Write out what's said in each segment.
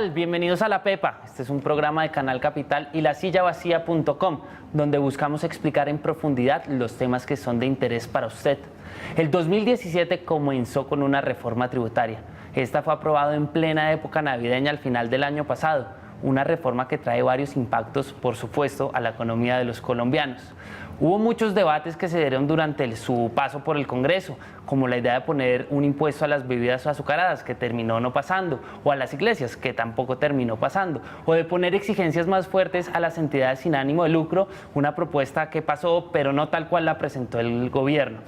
tal? Bienvenidos a La Pepa. Este es un programa de Canal Capital y lasillavacía.com, donde buscamos explicar en profundidad los temas que son de interés para usted. El 2017 comenzó con una reforma tributaria. Esta fue aprobada en plena época navideña al final del año pasado. Una reforma que trae varios impactos, por supuesto, a la economía de los colombianos. Hubo muchos debates que se dieron durante su paso por el Congreso, como la idea de poner un impuesto a las bebidas azucaradas, que terminó no pasando, o a las iglesias, que tampoco terminó pasando, o de poner exigencias más fuertes a las entidades sin ánimo de lucro, una propuesta que pasó, pero no tal cual la presentó el gobierno.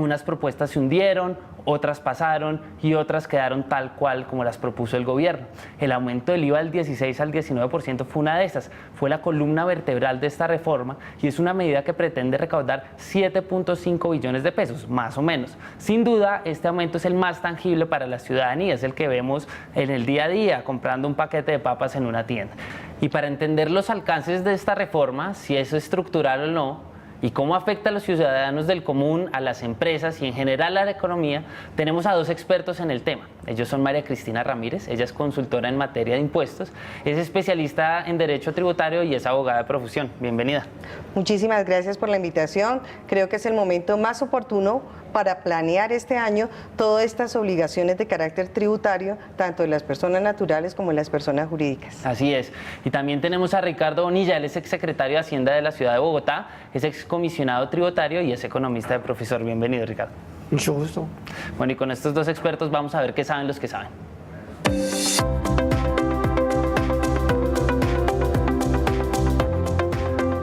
Unas propuestas se hundieron, otras pasaron y otras quedaron tal cual como las propuso el gobierno. El aumento del IVA del 16 al 19% fue una de esas, fue la columna vertebral de esta reforma y es una medida que pretende recaudar 7.5 billones de pesos, más o menos. Sin duda, este aumento es el más tangible para la ciudadanía, es el que vemos en el día a día comprando un paquete de papas en una tienda. Y para entender los alcances de esta reforma, si es estructural o no, y cómo afecta a los ciudadanos del común, a las empresas y en general a la economía, tenemos a dos expertos en el tema. Ellos son María Cristina Ramírez, ella es consultora en materia de impuestos, es especialista en derecho tributario y es abogada de profesión. Bienvenida. Muchísimas gracias por la invitación. Creo que es el momento más oportuno para planear este año todas estas obligaciones de carácter tributario, tanto de las personas naturales como de las personas jurídicas. Así es. Y también tenemos a Ricardo Bonilla, él es exsecretario de Hacienda de la Ciudad de Bogotá, es excomisionado tributario y es economista de profesor. Bienvenido, Ricardo. Mucho gusto. Bueno, y con estos dos expertos vamos a ver qué saben los que saben.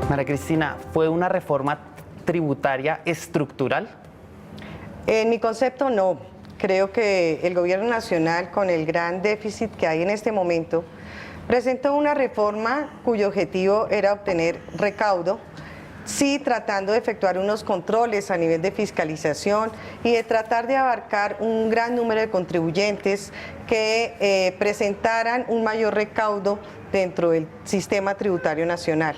María Cristina, ¿fue una reforma tributaria estructural? En mi concepto, no. Creo que el gobierno nacional, con el gran déficit que hay en este momento, presentó una reforma cuyo objetivo era obtener recaudo, sí tratando de efectuar unos controles a nivel de fiscalización y de tratar de abarcar un gran número de contribuyentes que presentaran un mayor recaudo dentro del sistema tributario nacional.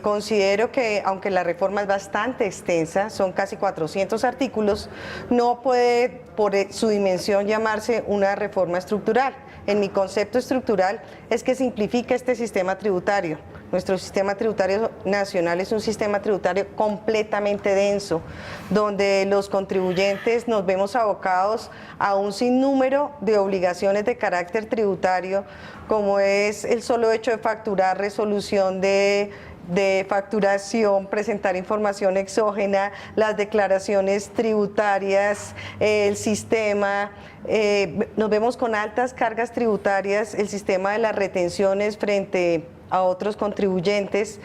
Considero que, aunque la reforma es bastante extensa, son casi 400 artículos, no puede por su dimensión llamarse una reforma estructural. En mi concepto estructural es que simplifica este sistema tributario. Nuestro sistema tributario nacional es un sistema tributario completamente denso, donde los contribuyentes nos vemos abocados a un sinnúmero de obligaciones de carácter tributario, como es el solo hecho de facturar, resolución de facturación, presentar información exógena, las declaraciones tributarias, el sistema, nos vemos con altas cargas tributarias, el sistema de las retenciones frente a otros contribuyentes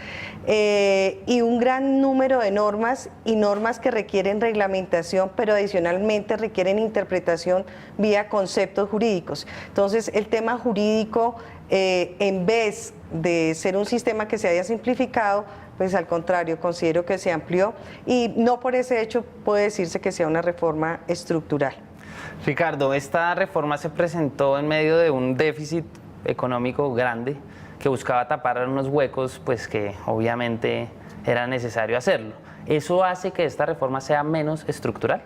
y un gran número de normas y normas que requieren reglamentación, pero adicionalmente requieren interpretación vía conceptos jurídicos. Entonces, el tema jurídico, en vez de ser un sistema que se haya simplificado, pues al contrario, considero que se amplió y no por ese hecho puede decirse que sea una reforma estructural. Ricardo, esta reforma se presentó en medio de un déficit económico grande que buscaba tapar unos huecos, pues que obviamente era necesario hacerlo. ¿Eso hace que esta reforma sea menos estructural?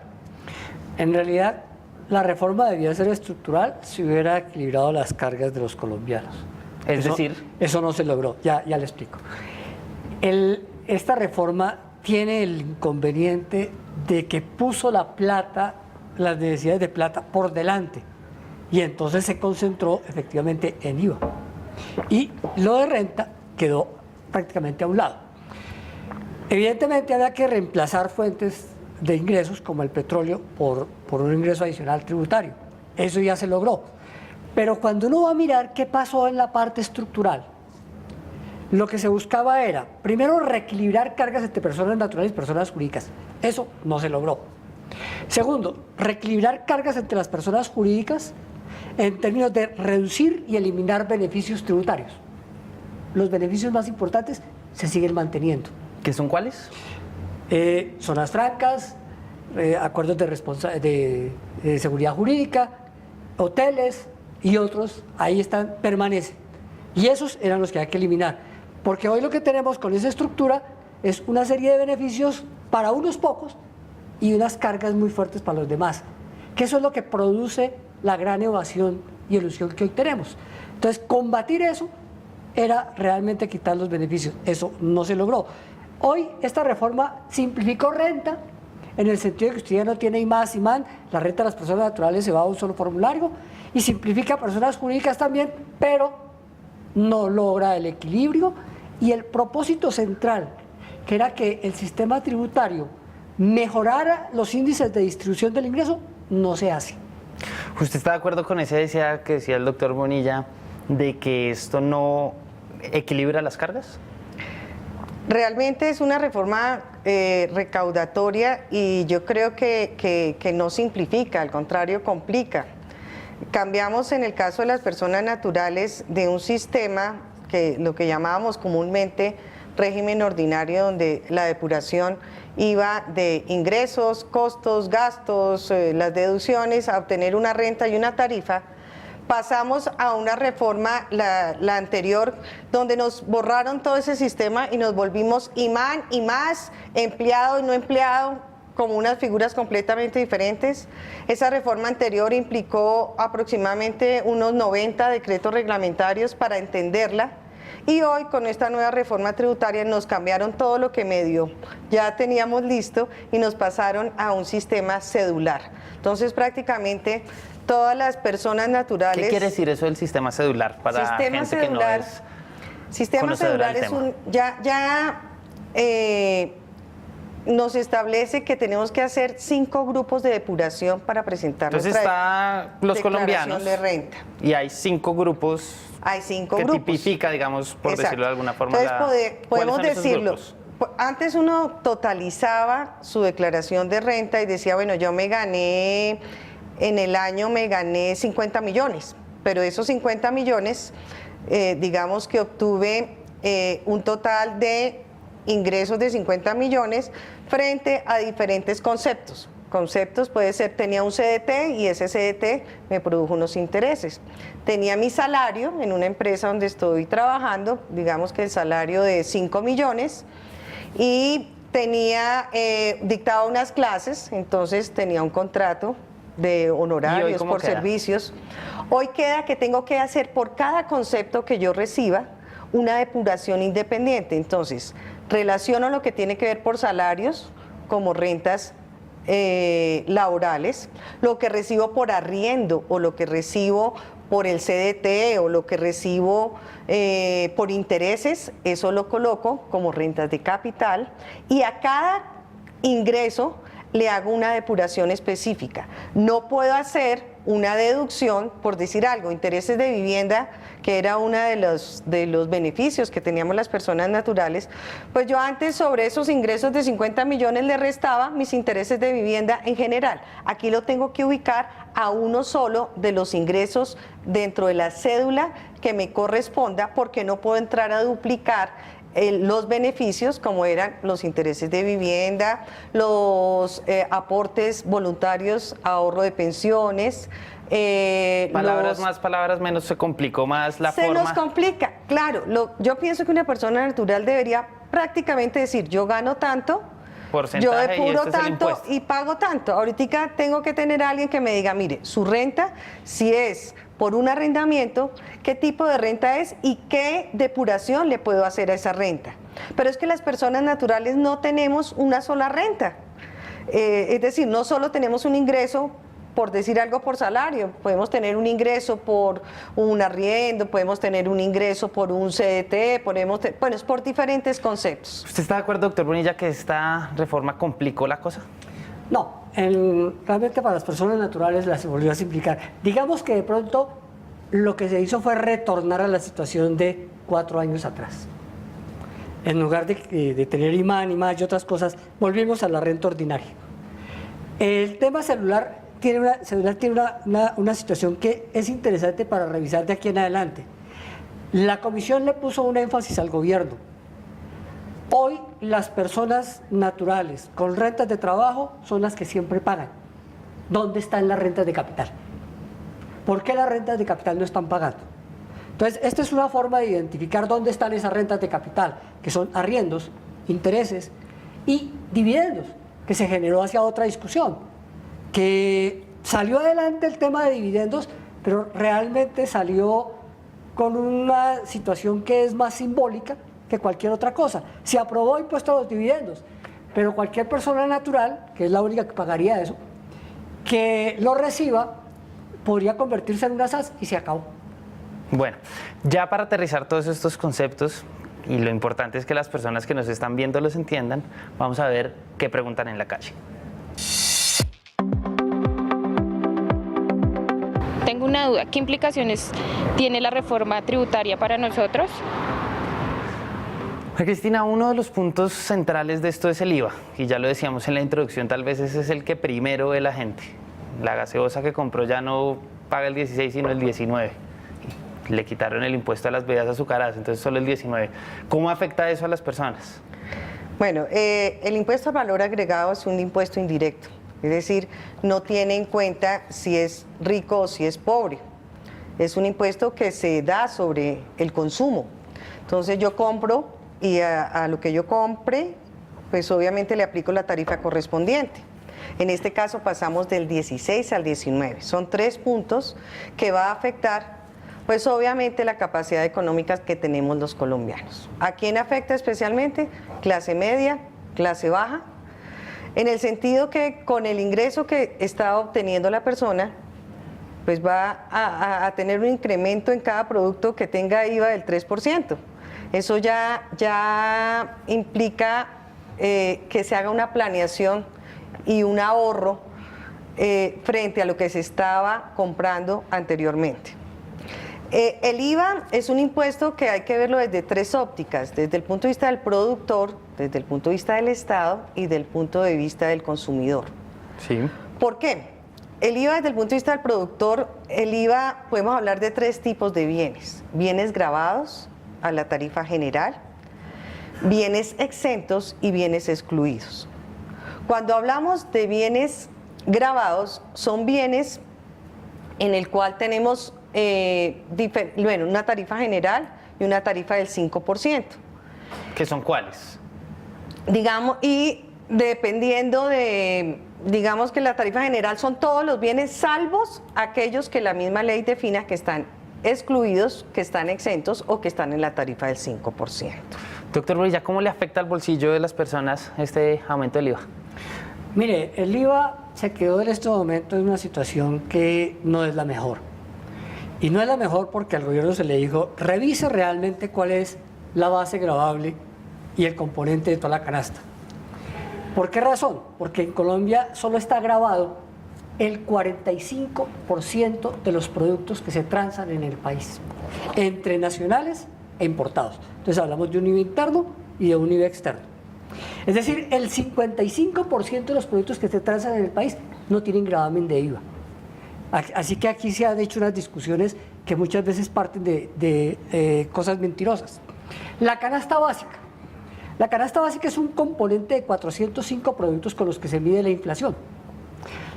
En realidad, la reforma debía ser estructural si hubiera equilibrado las cargas de los colombianos. Eso no se logró, ya le explico. Esta reforma tiene el inconveniente de que puso la plata, las necesidades de plata por delante y entonces se concentró efectivamente en IVA. Y lo de renta quedó prácticamente a un lado. Evidentemente había que reemplazar fuentes de ingresos como el petróleo por un ingreso adicional tributario. Eso ya se logró. Pero cuando uno va a mirar qué pasó en la parte estructural, lo que se buscaba era, primero, reequilibrar cargas entre personas naturales y personas jurídicas. Eso no se logró. Segundo, reequilibrar cargas entre las personas jurídicas en términos de reducir y eliminar beneficios tributarios. Los beneficios más importantes se siguen manteniendo. ¿Qué son cuáles? Zonas francas, acuerdos de seguridad jurídica, hoteles y otros, ahí están, permanecen. Y esos eran los que hay que eliminar. Porque hoy lo que tenemos con esa estructura es una serie de beneficios para unos pocos y unas cargas muy fuertes para los demás. Que eso es lo que produce la gran evasión y elusión que hoy tenemos. Entonces, combatir eso era realmente quitar los beneficios. Eso no se logró. Hoy esta reforma simplificó renta, en el sentido de que usted ya no tiene IMAS, IMAN, la renta de las personas naturales se va a un solo formulario, y simplifica a personas jurídicas también, pero no logra el equilibrio y el propósito central, que era que el sistema tributario mejorara los índices de distribución del ingreso, no se hace. ¿Usted está de acuerdo con ese que decía el doctor Bonilla, de que esto no equilibra las cargas? Realmente es una reforma recaudatoria y yo creo que no simplifica, al contrario complica. Cambiamos en el caso de las personas naturales de un sistema que lo que llamábamos comúnmente régimen ordinario, donde la depuración iba de ingresos, costos, gastos, las deducciones, a obtener una renta y una tarifa. Pasamos a una reforma, la anterior, donde nos borraron todo ese sistema y nos volvimos IMAN, IMAS, empleado y no empleado, como unas figuras completamente diferentes. Esa reforma anterior implicó aproximadamente unos 90 decretos reglamentarios para entenderla. Y hoy con esta nueva reforma tributaria nos cambiaron todo lo que medio ya teníamos listo y nos pasaron a un sistema cedular. Entonces prácticamente todas las personas naturales... ¿Qué quiere decir eso del sistema cedular para sistema gente cedular, que no es sistema cedular es un... nos establece que tenemos que hacer 5 grupos de depuración para presentar Entonces está los colombianos de renta. Y hay 5 grupos. Hay 5 que grupos. Tipifica, digamos, por Exacto. decirlo de alguna forma. Entonces podemos decirlo. Grupos? Antes uno totalizaba su declaración de renta y decía, bueno, yo en el año me gané 50 millones, pero esos 50 millones, digamos que obtuve un total de ingresos de 50 millones frente a diferentes conceptos. Conceptos puede ser, tenía un CDT y ese CDT me produjo unos intereses. Tenía mi salario en una empresa donde estoy trabajando, digamos que el salario de 5 millones, y tenía dictado unas clases, entonces tenía un contrato de honorarios por servicios. Hoy queda que tengo que hacer por cada concepto que yo reciba una depuración independiente. Entonces, relaciono lo que tiene que ver por salarios, como rentas laborales, lo que recibo por arriendo o lo que recibo por el CDT o lo que recibo por intereses, eso lo coloco como rentas de capital y a cada ingreso le hago una depuración específica. No puedo hacer una deducción, por decir algo, intereses de vivienda, que era uno de los beneficios que teníamos las personas naturales, pues yo antes sobre esos ingresos de 50 millones le restaba mis intereses de vivienda en general. Aquí lo tengo que ubicar a uno solo de los ingresos dentro de la cédula que me corresponda, porque no puedo entrar a duplicar los beneficios como eran los intereses de vivienda, los aportes voluntarios, ahorro de pensiones. Palabras más, palabras menos, se complicó más la forma. Se nos complica, claro. Yo pienso que una persona natural debería prácticamente decir, yo gano tanto, yo depuro tanto y pago tanto. Ahorita tengo que tener a alguien que me diga, mire, su renta, si es por un arrendamiento, qué tipo de renta es y qué depuración le puedo hacer a esa renta. Pero es que las personas naturales no tenemos una sola renta. Es decir, no solo tenemos un ingreso, por decir algo, por salario, podemos tener un ingreso por un arriendo, podemos tener un ingreso por un CDT, bueno, es por diferentes conceptos. ¿Usted está de acuerdo, doctor Bonilla, que esta reforma complicó la cosa? No, realmente para las personas naturales las volvió a simplificar. Digamos que de pronto lo que se hizo fue retornar a la situación de 4 años atrás. En lugar de tener IMAN, IMAS y otras cosas, volvimos a la renta ordinaria. El tema celular tiene una situación que es interesante para revisar de aquí en adelante. La comisión le puso un énfasis al gobierno. Hoy las personas naturales con rentas de trabajo son las que siempre pagan. ¿Dónde están las rentas de capital? ¿Por qué las rentas de capital no están pagando? Entonces, esta es una forma de identificar dónde están esas rentas de capital, que son arriendos, intereses y dividendos, que se generó hacia otra discusión, que salió adelante el tema de dividendos, pero realmente salió con una situación que es más simbólica que cualquier otra cosa. Se aprobó impuesto a los dividendos, pero cualquier persona natural, que es la única que pagaría eso, que lo reciba, podría convertirse en una SAS y se acabó. Bueno, ya para aterrizar todos estos conceptos, y lo importante es que las personas que nos están viendo los entiendan, vamos a ver qué preguntan en la calle. Tengo una duda, ¿qué implicaciones tiene la reforma tributaria para nosotros? Cristina, uno de los puntos centrales de esto es el IVA, y ya lo decíamos en la introducción, tal vez ese es el que primero ve la gente. La gaseosa que compró ya no paga el 16 sino el 19. Le quitaron el impuesto a las bebidas azucaradas, entonces solo el 19. ¿Cómo afecta eso a las personas? Bueno, el impuesto al valor agregado es un impuesto indirecto, es decir, no tiene en cuenta si es rico o si es pobre. Es un impuesto que se da sobre el consumo. Entonces yo compro y a lo que yo compre, pues obviamente le aplico la tarifa correspondiente. En este caso pasamos del 16 al 19. Son 3 puntos que va a afectar pues obviamente la capacidad económica que tenemos los colombianos. ¿A quién afecta especialmente? Clase media, clase baja, en el sentido que con el ingreso que está obteniendo la persona, pues va a tener un incremento en cada producto que tenga IVA del 3%. Eso ya implica que se haga una planeación y un ahorro frente a lo que se estaba comprando anteriormente. El IVA es un impuesto que hay que verlo desde 3 ópticas, desde el punto de vista del productor, desde el punto de vista del Estado y desde el punto de vista del consumidor. Sí. ¿Por qué? El IVA desde el punto de vista del productor, el IVA podemos hablar de 3 tipos de bienes. Bienes gravados a la tarifa general, bienes exentos y bienes excluidos. Cuando hablamos de bienes gravados, son bienes en el cual tenemos una tarifa general y una tarifa del 5%. ¿Qué son cuáles? Digamos, y dependiendo de, digamos que la tarifa general son todos los bienes salvos aquellos que la misma ley defina que están excluidos, que están exentos o que están en la tarifa del 5%. Doctor Bonilla, ¿cómo le afecta al bolsillo de las personas este aumento del IVA? Mire, el IVA se quedó en este momento en una situación que no es la mejor. Y no es la mejor porque al gobierno se le dijo, revise realmente cuál es la base gravable y el componente de toda la canasta. ¿Por qué razón? Porque en Colombia solo está gravado el 45% de los productos que se transan en el país, entre nacionales e importados. Entonces hablamos de un IVA interno y de un IVA externo. Es decir, el 55% de los productos que se transan en el país no tienen gravamen de IVA. Así que aquí se han hecho unas discusiones que muchas veces parten de cosas mentirosas. La canasta básica. La canasta básica es un componente de 405 productos con los que se mide la inflación.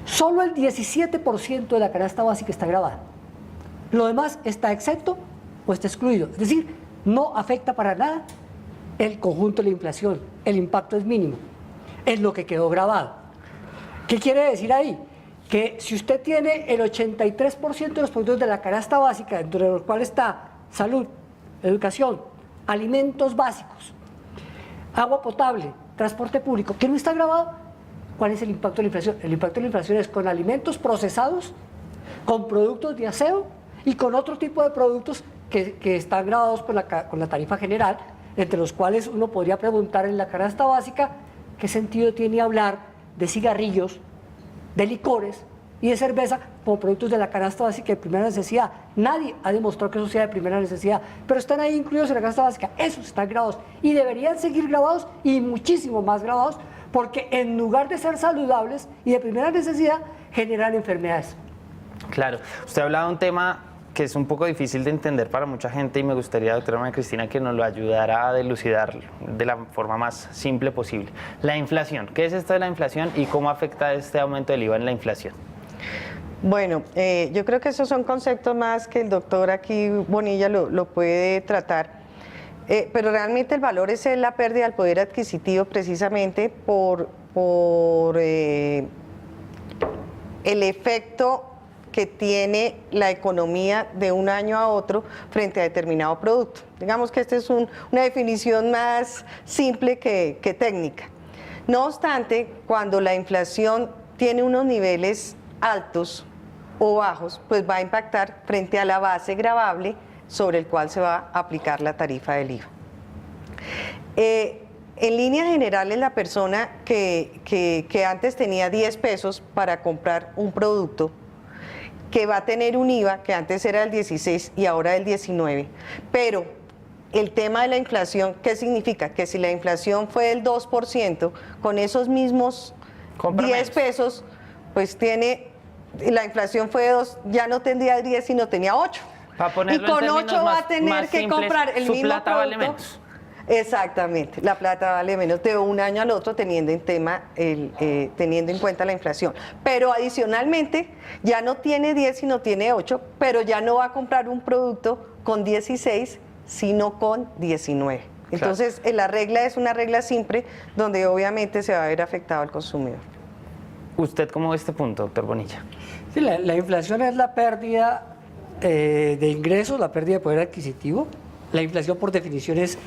Solo el 17% de la canasta básica está gravada. Lo demás está exento o está excluido. Es decir, no afecta para nada el conjunto de la inflación. El impacto es mínimo. Es lo que quedó gravado. ¿Qué quiere decir ahí? Que si usted tiene el 83% de los productos de la canasta básica, dentro de los cuales está salud, educación, alimentos básicos, agua potable, transporte público, que no está grabado, ¿cuál es el impacto de la inflación? El impacto de la inflación es con alimentos procesados, con productos de aseo y con otro tipo de productos que están grabados con la tarifa general, entre los cuales uno podría preguntar en la canasta básica qué sentido tiene hablar de cigarrillos, de licores y de cerveza como productos de la canasta básica de primera necesidad. Nadie ha demostrado que eso sea de primera necesidad, pero están ahí incluidos en la canasta básica. Esos están grabados y deberían seguir grabados y muchísimo más grabados, porque en lugar de ser saludables y de primera necesidad, generan enfermedades. Claro, usted ha hablado de un tema que es un poco difícil de entender para mucha gente y me gustaría, doctora María Cristina, que nos lo ayudara a dilucidar de la forma más simple posible. La inflación, ¿qué es esto de la inflación y cómo afecta este aumento del IVA en la inflación? Bueno, yo creo que esos son conceptos más que el doctor aquí Bonilla lo puede tratar, pero realmente el valor es la pérdida del poder adquisitivo precisamente por el efecto que tiene la economía de un año a otro frente a determinado producto. Digamos que esta es una definición más simple que técnica. No obstante, cuando la inflación tiene unos niveles altos o bajos, pues va a impactar frente a la base gravable sobre el cual se va a aplicar la tarifa del IVA. En líneas generales, la persona que antes tenía 10 pesos para comprar un producto, que va a tener un IVA que antes era el 16 y ahora el 19, pero el tema de la inflación, ¿qué significa? Que si la inflación fue del 2%, con esos mismos 10 pesos, pues la inflación fue de 2, ya no tendría 10, sino tenía 8. Y con 8 va a tener que comprar el mismo plata producto. Vale menos. Exactamente, la plata vale menos de un año al otro teniendo en cuenta la inflación. Pero adicionalmente ya no tiene 10 sino tiene 8, pero ya no va a comprar un producto con 16 sino con 19. Entonces la regla es una regla simple donde obviamente se va a ver afectado al consumidor. ¿Usted cómo ve este punto, doctor Bonilla? Sí, la inflación es la pérdida de ingresos, la pérdida de poder adquisitivo. La inflación por definición es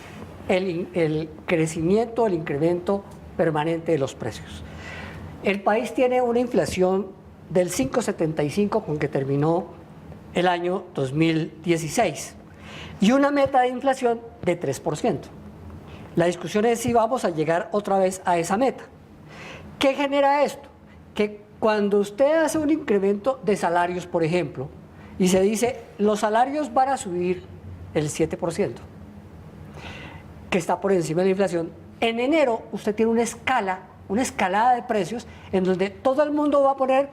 el crecimiento, el incremento permanente de los precios. El país tiene una inflación del 5,75 con que terminó el año 2016 y una meta de inflación de 3%. La discusión es si vamos a llegar otra vez a esa meta. ¿Qué genera esto? Que cuando usted hace un incremento de salarios, por ejemplo, y se dice los salarios van a subir el 7%, que está por encima de la inflación, en enero usted tiene una escalada de precios en donde todo el mundo va a poner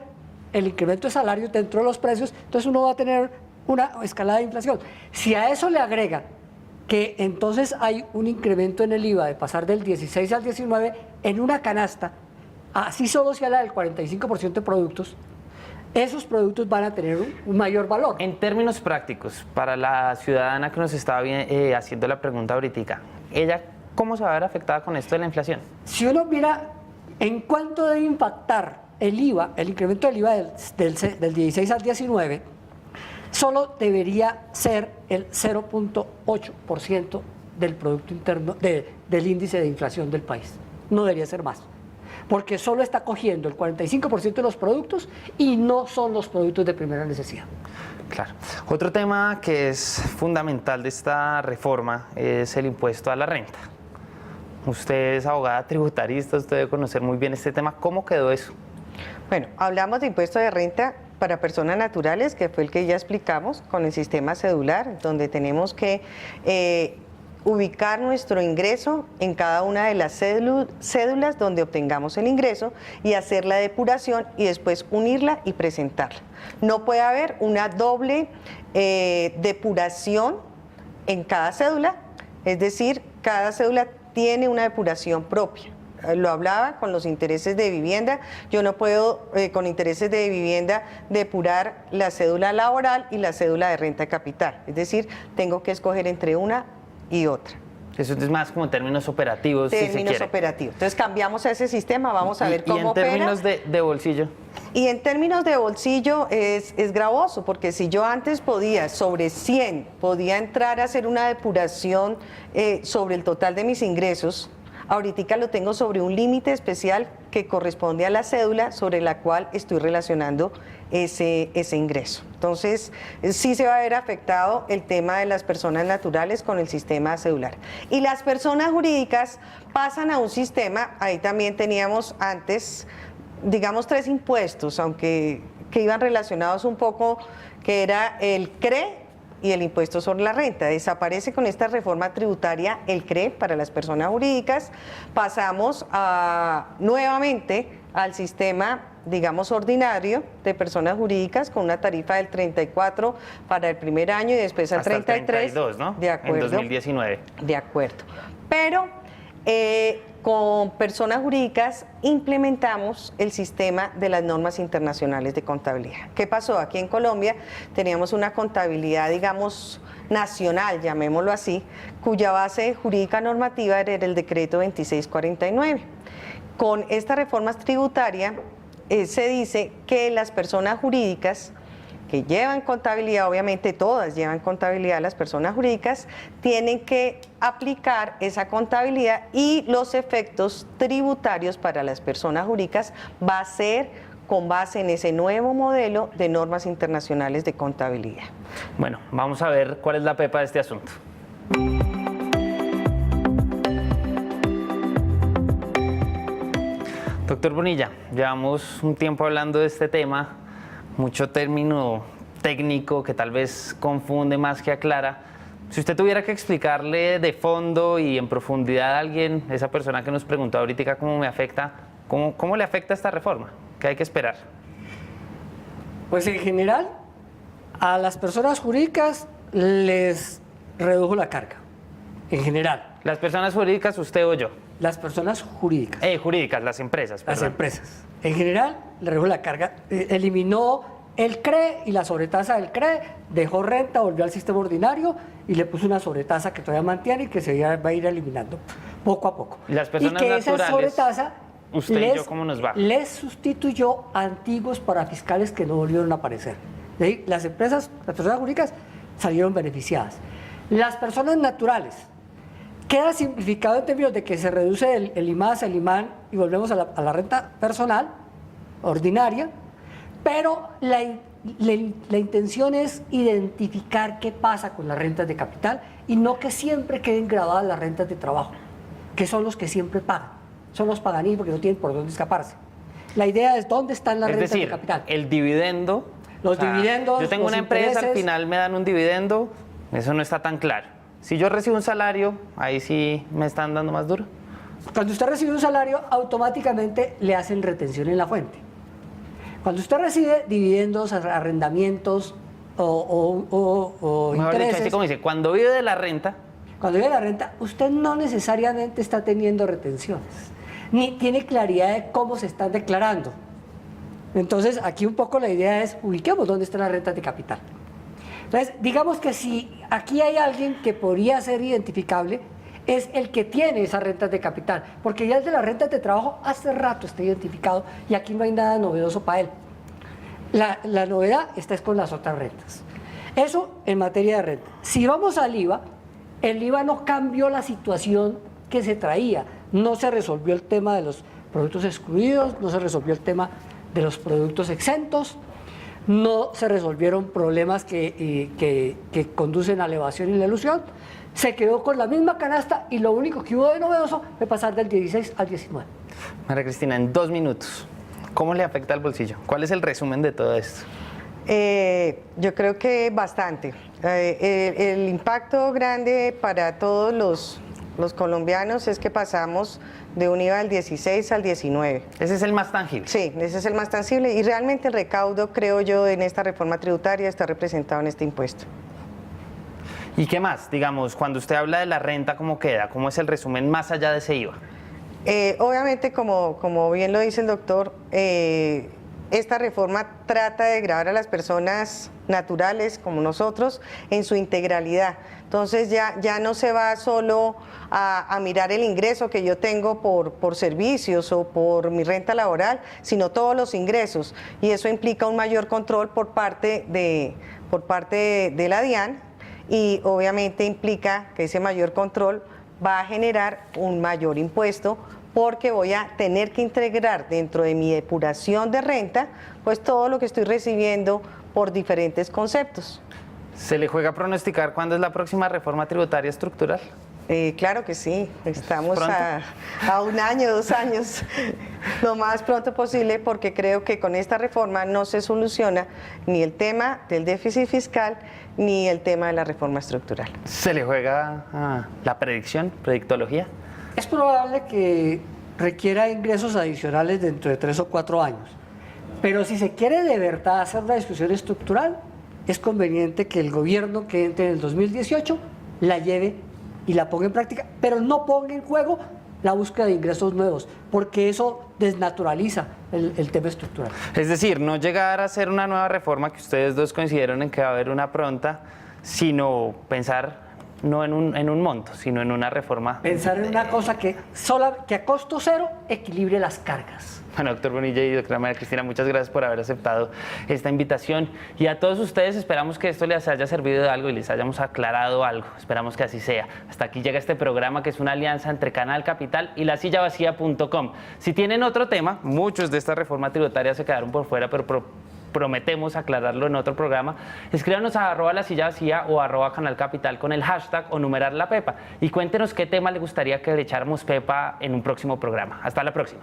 el incremento de salarios dentro de los precios, entonces uno va a tener una escalada de inflación. Si a eso le agrega que entonces hay un incremento en el IVA de pasar del 16 al 19 en una canasta, así solo se habla del 45% de productos, esos productos van a tener un mayor valor. En términos prácticos, para la ciudadana que nos estaba haciendo la pregunta ahorita, ¿ella cómo se va a ver afectada con esto de la inflación? Si uno mira en cuánto debe impactar el IVA, el incremento del IVA del 16 al 19, solo debería ser el 0,8% del Producto Interno, del índice de inflación del país. No debería ser más, porque solo está cogiendo el 45% de los productos y no son los productos de primera necesidad. Claro. Otro tema que es fundamental de esta reforma es el impuesto a la renta. Usted es abogada tributarista, usted debe conocer muy bien este tema. ¿Cómo quedó eso? Bueno, hablamos de impuesto de renta para personas naturales, que fue el que ya explicamos con el sistema cedular, donde tenemos que ubicar nuestro ingreso en cada una de las cédulas donde obtengamos el ingreso y hacer la depuración y después unirla y presentarla. No puede haber una doble depuración en cada cédula, es decir, cada cédula tiene una depuración propia. Lo hablaba con los intereses de vivienda. Yo no puedo, con intereses de vivienda, depurar la cédula laboral y la cédula de renta de capital. Es decir, tengo que escoger entre una y otra. Eso es más como en términos operativos, si se quiere. Términos operativos. Entonces cambiamos a ese sistema, vamos a ver cómo opera. ¿Y en términos de bolsillo? Y en términos de bolsillo es gravoso, porque si yo antes podía, sobre 100, podía entrar a hacer una depuración sobre el total de mis ingresos, ahorita lo tengo sobre un límite especial que corresponde a la cédula sobre la cual estoy relacionando ese ingreso. Entonces, sí se va a ver afectado el tema de las personas naturales con el sistema cedular. Y las personas jurídicas pasan a un sistema, ahí también teníamos antes, digamos, 3 impuestos, aunque que iban relacionados un poco, que era el CRE y el impuesto sobre la renta. Desaparece con esta reforma tributaria el CRE para las personas jurídicas. Pasamos nuevamente al sistema, digamos, ordinario de personas jurídicas con una tarifa del 34 para el primer año y después al 33. Hasta el 32, ¿no? De acuerdo. En 2019. De acuerdo. Pero con personas jurídicas implementamos el sistema de las normas internacionales de contabilidad. ¿Qué pasó? Aquí en Colombia teníamos una contabilidad, digamos, nacional, llamémoslo así, cuya base jurídica normativa era el decreto 2649. Con esta reforma tributaria se dice que las personas jurídicas que llevan contabilidad, obviamente todas llevan contabilidad las personas jurídicas, tienen que aplicar esa contabilidad y los efectos tributarios para las personas jurídicas va a ser con base en ese nuevo modelo de normas internacionales de contabilidad. Bueno, vamos a ver cuál es la pepa de este asunto. Doctor Bonilla, llevamos un tiempo hablando de este tema, mucho término técnico que tal vez confunde más que aclara. Si usted tuviera que explicarle de fondo y en profundidad a alguien, esa persona que nos preguntó ahorita cómo me afecta, ¿cómo le afecta esta reforma? ¿Qué hay que esperar? Pues en general, a las personas jurídicas les redujo la carga, en general. Las personas jurídicas, usted o yo. Las personas jurídicas. Jurídicas, las empresas. Las perdón. empresas. En general, le redujo la carga, eliminó el CRE y la sobretasa del CRE, dejó renta, volvió al sistema ordinario y le puso una sobretasa que todavía mantiene y que se va a ir eliminando poco a poco. Las personas y que naturales, esa sobretasa usted y yo, ¿cómo nos va? les sustituyó a antiguos parafiscales que no volvieron a aparecer. Es decir, las empresas, las personas jurídicas salieron beneficiadas. Las personas naturales, queda simplificado en términos de que se reduce el IMAS, el IMAN y volvemos a la renta personal ordinaria, pero la intención es identificar qué pasa con las rentas de capital y no que siempre queden grabadas las rentas de trabajo, que son los que siempre pagan, son los paganines porque no tienen por dónde escaparse. La idea es dónde están las rentas de capital. El dividendo. Los dividendos. Yo tengo una empresa, al final me dan un dividendo, eso no está tan claro. Si yo recibo un salario, ahí sí me están dando más duro. Cuando usted recibe un salario, automáticamente le hacen retención en la fuente. Cuando usted recibe dividendos, arrendamientos o Mejor intereses, dicho, así como dice, cuando vive de la renta. Cuando vive de la renta, usted no necesariamente está teniendo retenciones, ni tiene claridad de cómo se están declarando. Entonces, aquí un poco la idea es, ubiquemos dónde están las rentas de capital. Entonces, digamos que si aquí hay alguien que podría ser identificable, es el que tiene esas rentas de capital, porque ya el de las rentas de trabajo hace rato está identificado y aquí no hay nada novedoso para él. La novedad está con las otras rentas. Eso en materia de renta. Si vamos al IVA, el IVA no cambió la situación que se traía, no se resolvió el tema de los productos excluidos, no se resolvió el tema de los productos exentos, no se resolvieron problemas que conducen a la evasión y la elusión, se quedó con la misma canasta y lo único que hubo de novedoso fue pasar del 16 al 19. María Cristina, en 2 minutos, ¿cómo le afecta al bolsillo? ¿Cuál es el resumen de todo esto? Yo creo que bastante. El impacto grande para todos los colombianos es que pasamos de un IVA del 16 al 19. Ese es el más tangible. Sí, ese es el más tangible y realmente el recaudo, creo yo, en esta reforma tributaria está representado en este impuesto. ¿Y qué más? Digamos, cuando usted habla de la renta, ¿cómo queda? ¿Cómo es el resumen más allá de ese IVA? Obviamente, como bien lo dice el doctor, esta reforma trata de gravar a las personas naturales como nosotros en su integralidad. Entonces ya no se va solo a mirar el ingreso que yo tengo por servicios o por mi renta laboral, sino todos los ingresos. Y eso implica un mayor control por parte de la DIAN y obviamente implica que ese mayor control va a generar un mayor impuesto porque voy a tener que integrar dentro de mi depuración de renta pues todo lo que estoy recibiendo por diferentes conceptos. ¿Se le juega a pronosticar cuándo es la próxima reforma tributaria estructural? Claro que sí, estamos a 1 año, 2 años, lo más pronto posible, porque creo que con esta reforma no se soluciona ni el tema del déficit fiscal ni el tema de la reforma estructural. ¿Se le juega a la predictología? Es probable que requiera ingresos adicionales dentro de 3 o 4 años, pero si se quiere de verdad hacer una discusión estructural, es conveniente que el gobierno que entre en el 2018 la lleve y la ponga en práctica, pero no ponga en juego la búsqueda de ingresos nuevos, porque eso desnaturaliza el tema estructural. Es decir, no llegar a hacer una nueva reforma que ustedes dos coincidieron en que va a haber una pronta, sino pensar no en un monto, sino en una reforma. Pensar en una cosa que a costo cero equilibre las cargas. Bueno, doctor Bonilla y doctora María Cristina, muchas gracias por haber aceptado esta invitación. Y a todos ustedes esperamos que esto les haya servido de algo y les hayamos aclarado algo. Esperamos que así sea. Hasta aquí llega este programa, que es una alianza entre Canal Capital y lasillavacía.com. Si tienen otro tema, muchos de esta reforma tributaria se quedaron por fuera, pero prometemos aclararlo en otro programa. Escríbanos a @lasillavacía o @Canal Capital con el hashtag o numerar la pepa. Y cuéntenos qué tema les gustaría que le echáramos pepa en un próximo programa. Hasta la próxima.